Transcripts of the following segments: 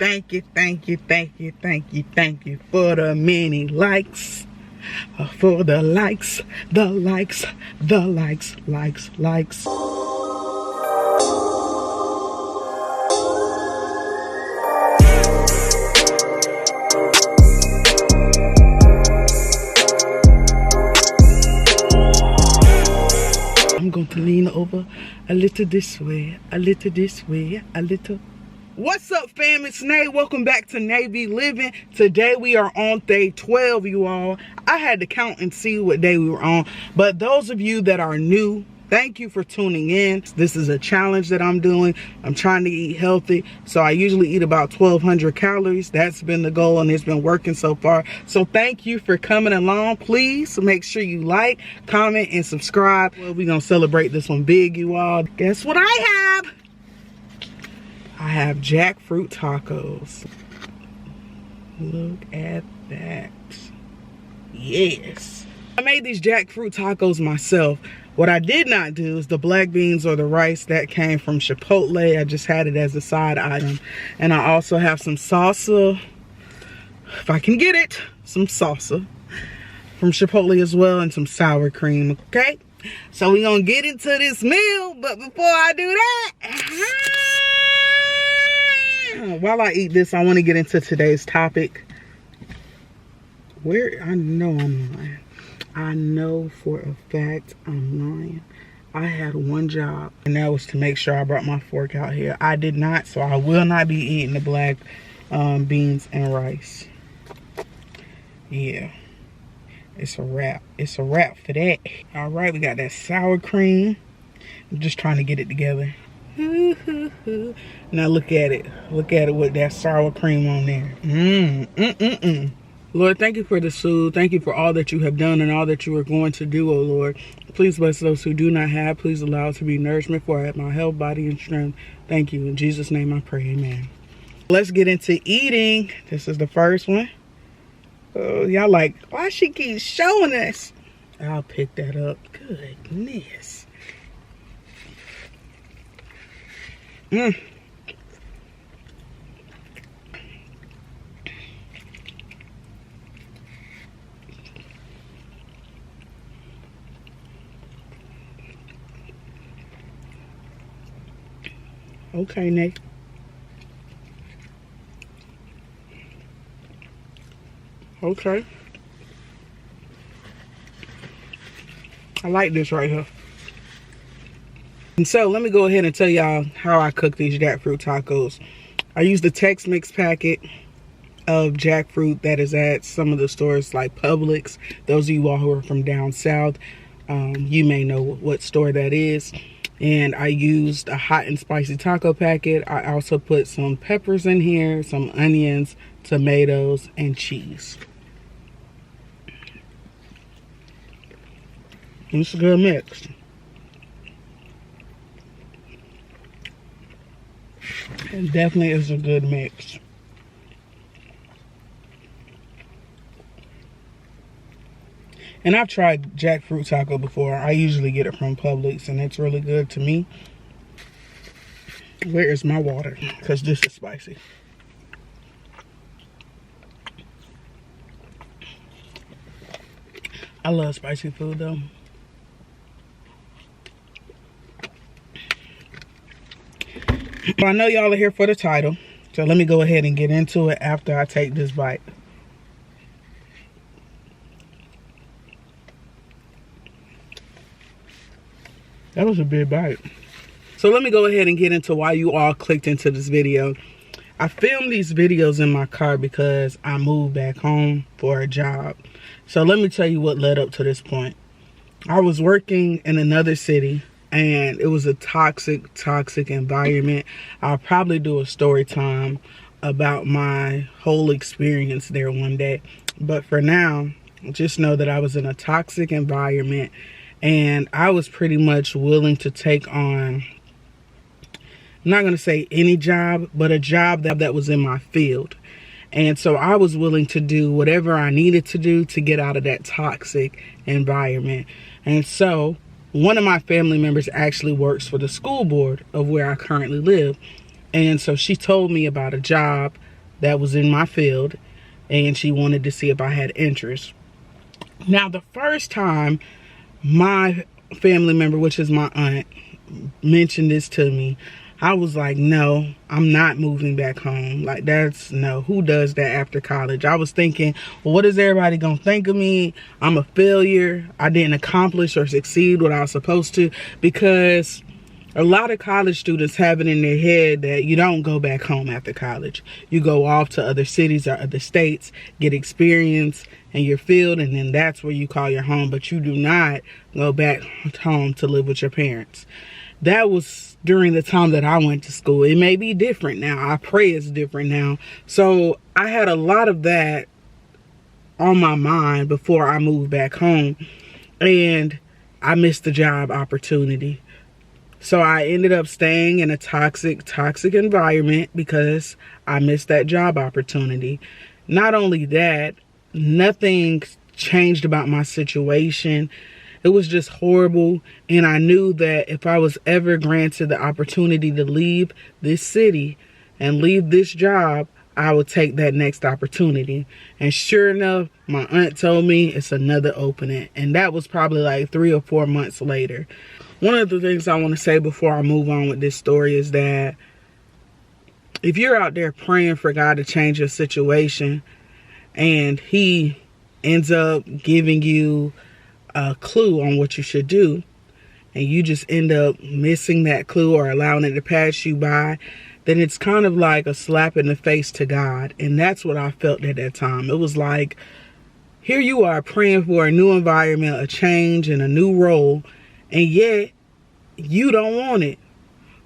thank you, thank you, thank you, thank you, thank you for the many likes. For the likes, the likes, the likes, likes. I'm going to lean over a little this way, a little this way, a little. What's up, fam? It's Nae. Welcome back to NaeBeLiving. Today we are on day 12, you all. I had to count and see what day we were on. But those of you that are new, thank you for tuning in. This is a challenge that I'm doing. I'm trying to eat healthy. So I usually eat about 1,200 calories. That's been the goal and it's been working so far. So thank you for coming along. Please make sure you like, comment, and subscribe. Well, we're going to celebrate this one big, you all. Guess what I have? I have Jackfruit Tacos. Look at that. Yes. I made these Jackfruit Tacos myself. What I did not do is the black beans or the rice that came from Chipotle. I just had it as a side item. And I also have some salsa, if I can get it, some salsa from Chipotle as well, and some sour cream, okay? So we're gonna get into this meal, but before I do that, while I eat this, I want to get into today's topic. I know I'm lying. I know for a fact I'm lying. I had one job, and that was to make sure I brought my fork out here. I did not, so I will not be eating the black beans and rice. Yeah, it's a wrap. It's a wrap for that. All right, we got that sour cream. I'm just trying to get it together. Now look at it. Look at it with that sour cream on there. Lord, thank you for this food. Thank you for all that you have done and all that you are going to do, oh Lord. Please bless those who do not have. Please allow it to be nourishment for I have my health, body, and strength. Thank you. In Jesus' name I pray, amen. Let's get into eating. This is the first one. Oh, y'all like, why she keeps showing us? I'll pick that up. Goodness. Okay, Nate. Okay. I like this right here. And so let me go ahead and tell y'all how I cook these jackfruit tacos. I use the Tex-Mix packet of jackfruit that is at some of the stores like Publix. Those of you all who are from down south, you may know what store that is. And I used a hot and spicy taco packet. I also put some peppers in here, some onions, tomatoes, and cheese. It's a good mix. It definitely is a good mix. And I've tried jackfruit taco before. I usually get it from Publix, and it's really good to me. Where is my water? Because this is spicy. I love spicy food, though. I know y'all are here for the title, so let me go ahead and get into it after I take this bite. That was a big bite. So let me go ahead and get into why you all clicked into this video. I filmed these videos in my car because I moved back home for a job. So let me tell you what led up to this point. I was working in another city, and it was a toxic environment. I'll probably do a story time about my whole experience there one day. But for now, just know that I was in a toxic environment, and I was pretty much willing to take on, I'm not going to say any job, but a job that was in my field. And so I was willing to do whatever I needed to do to get out of that toxic environment. And so one of my family members actually works for the school board of where I currently live. And so she told me about a job that was in my field, and she wanted to see if I had interest. Now, the first time my family member, which is my aunt, mentioned this to me, I was like, no, I'm not moving back home. Like, that's no, who does that after college? I was thinking, well, what is everybody gonna think of me? I'm a failure. I didn't accomplish or succeed what I was supposed to, because a lot of college students have it in their head that you don't go back home after college. You go off to other cities or other states, get experience in your field, and then that's where you call your home. But you do not go back home to live with your parents. That was during the time that I went to school. It may be different now. I pray it's different now. So I had a lot of that on my mind before I moved back home, and I missed the job opportunity. So I ended up staying in a toxic environment because I missed that job opportunity. Not only that, nothing changed about my situation. It was just horrible. And I knew that if I was ever granted the opportunity to leave this city and leave this job, I would take that next opportunity. And sure enough, my aunt told me it's another opening. And that was probably like 3 or 4 months later. One of the things I want to say before I move on with this story is that if you're out there praying for God to change your situation and he ends up giving you a clue on what you should do, and you just end up missing that clue or allowing it to pass you by, then it's kind of like a slap in the face to God. And that's what I felt at that time. It was like, here you are praying for a new environment, a change, and a new role, and yet you don't want it.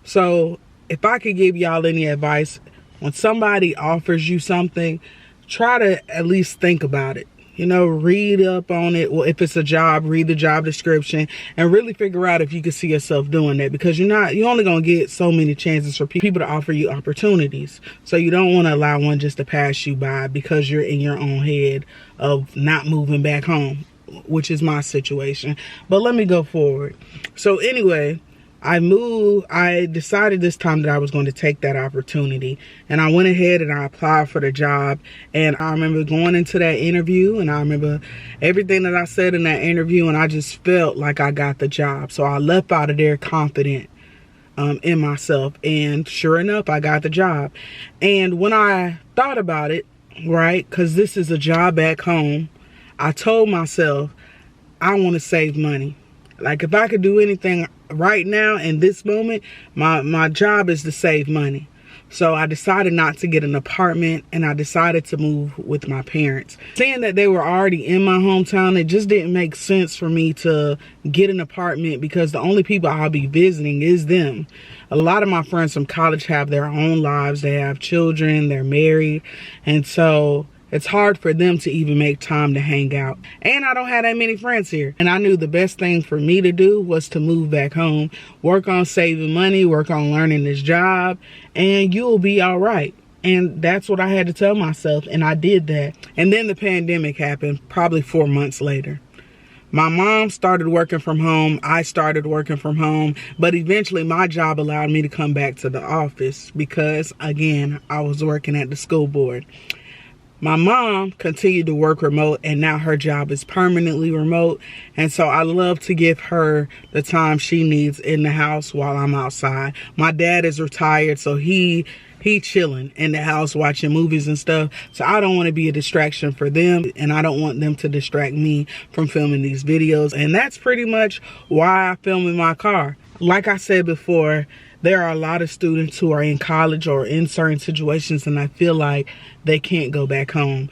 So if I could give y'all any advice, when somebody offers you something, try to at least think about it. You know, read up on it. Well, if it's a job, read the job description and really figure out if you can see yourself doing that, because you're only going to get so many chances for people to offer you opportunities. So you don't want to allow one just to pass you by because you're in your own head of not moving back home, which is my situation. But let me go forward. So anyway, I decided this time that I was going to take that opportunity, and I went ahead and I applied for the job. And I remember going into that interview, and I remember everything that I said in that interview, and I just felt like I got the job. So I left out of there confident in myself, and sure enough, I got the job. And when I thought about it, right, because this is a job back home, I told myself, I want to save money. Like, if I could do anything right now in this moment, my job is to save money. So I decided not to get an apartment, and I decided to move with my parents. Seeing that they were already in my hometown, it just didn't make sense for me to get an apartment because the only people I'll be visiting is them. A lot of my friends from college have their own lives. They have children, they're married, and so it's hard for them to even make time to hang out. And I don't have that many friends here. And I knew the best thing for me to do was to move back home, work on saving money, work on learning this job, and you'll be all right. And that's what I had to tell myself, and I did that. And then the pandemic happened, probably 4 months later. My mom started working from home. I started working from home. But eventually my job allowed me to come back to the office because, again, I was working at the school board. My mom continued to work remote, and now her job is permanently remote. And so I love to give her the time she needs in the house while I'm outside. My dad is retired, so he chilling in the house watching movies and stuff. So I don't want to be a distraction for them, and I don't want them to distract me from filming these videos. And that's pretty much why I film in my car. Like I said before, there are a lot of students who are in college or in certain situations, and I feel like they can't go back home.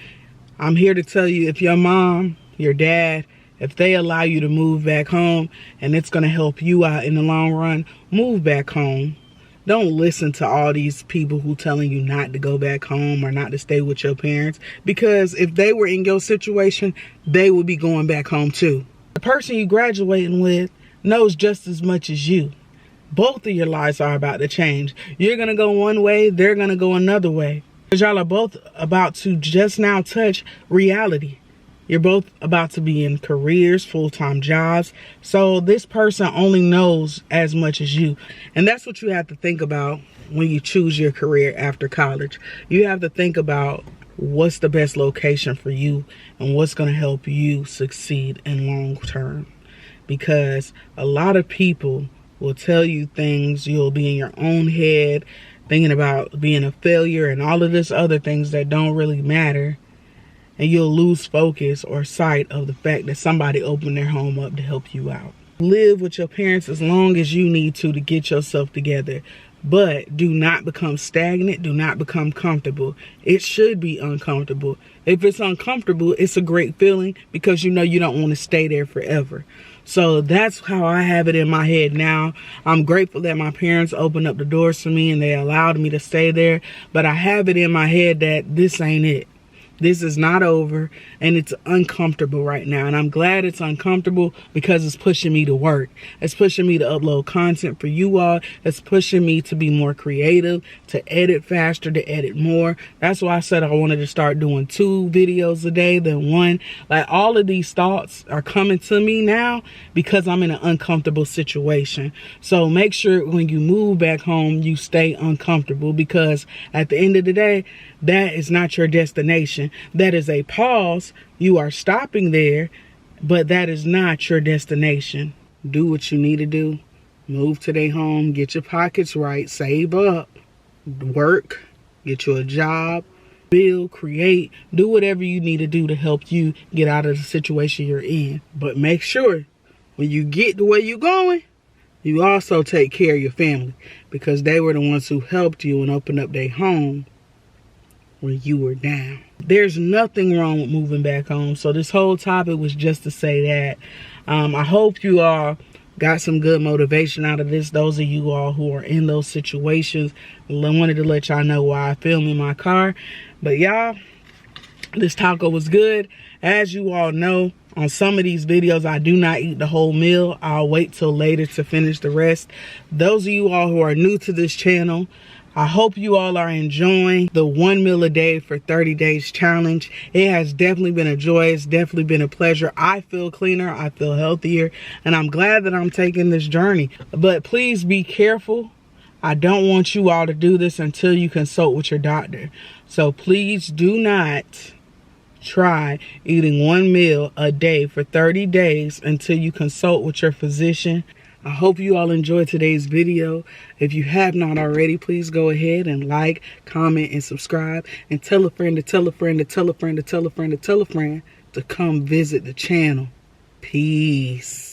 I'm here to tell you, if your mom, your dad, if they allow you to move back home and it's going to help you out in the long run, move back home. Don't listen to all these people who telling you not to go back home or not to stay with your parents, because if they were in your situation, they would be going back home too. The person you graduating with knows just as much as you. Both of your lives are about to change. You're going to go one way, they're going to go another way. Because y'all are both about to just now touch reality. You're both about to be in careers, full-time jobs. So this person only knows as much as you. And that's what you have to think about when you choose your career after college. You have to think about what's the best location for you and what's going to help you succeed in long term. Because a lot of people will tell you things, you'll be in your own head thinking about being a failure and all of this other things that don't really matter. And you'll lose focus or sight of the fact that somebody opened their home up to help you out. Live with your parents as long as you need to get yourself together. But do not become stagnant. Do not become comfortable. It should be uncomfortable. If it's uncomfortable, it's a great feeling because you know you don't want to stay there forever. So that's how I have it in my head now. I'm grateful that my parents opened up the doors for me and they allowed me to stay there. But I have it in my head that this ain't it. This is not over, and it's uncomfortable right now. And I'm glad it's uncomfortable because it's pushing me to work. It's pushing me to upload content for you all. It's pushing me to be more creative, to edit faster, to edit more. That's why I said I wanted to start doing 2 videos a day than 1. Like, all of these thoughts are coming to me now because I'm in an uncomfortable situation. So make sure when you move back home, you stay uncomfortable, because at the end of the day, that is not your destination. That is a pause. You are stopping there, but that is not your destination. Do what you need to do. Move to their home. Get your pockets right. Save up. Work. Get you a job. Build. Create. Do whatever you need to do to help you get out of the situation you're in. But make sure when you get to where you're going, you also take care of your family, because they were the ones who helped you and opened up their home when you were down. There's nothing wrong with moving back home. So this whole topic was just to say that. I hope you all got some good motivation out of this. Those of you all who are in those situations, I wanted to let y'all know why I film in my car. But y'all, this taco was good. As you all know, on some of these videos, I do not eat the whole meal. I'll wait till later to finish the rest. Those of you all who are new to this channel, I hope you all are enjoying the 1 meal a day for 30 days challenge. It has definitely been a joy. It's definitely been a pleasure. I feel cleaner. I feel healthier. And I'm glad that I'm taking this journey. But please be careful. I don't want you all to do this until you consult with your doctor. So please do not try eating 1 meal a day for 30 days until you consult with your physician. I hope you all enjoyed today's video. If you have not already, please go ahead and like, comment, and subscribe. And tell a friend to tell a friend to tell a friend to tell a friend to tell a friend to come visit the channel. Peace.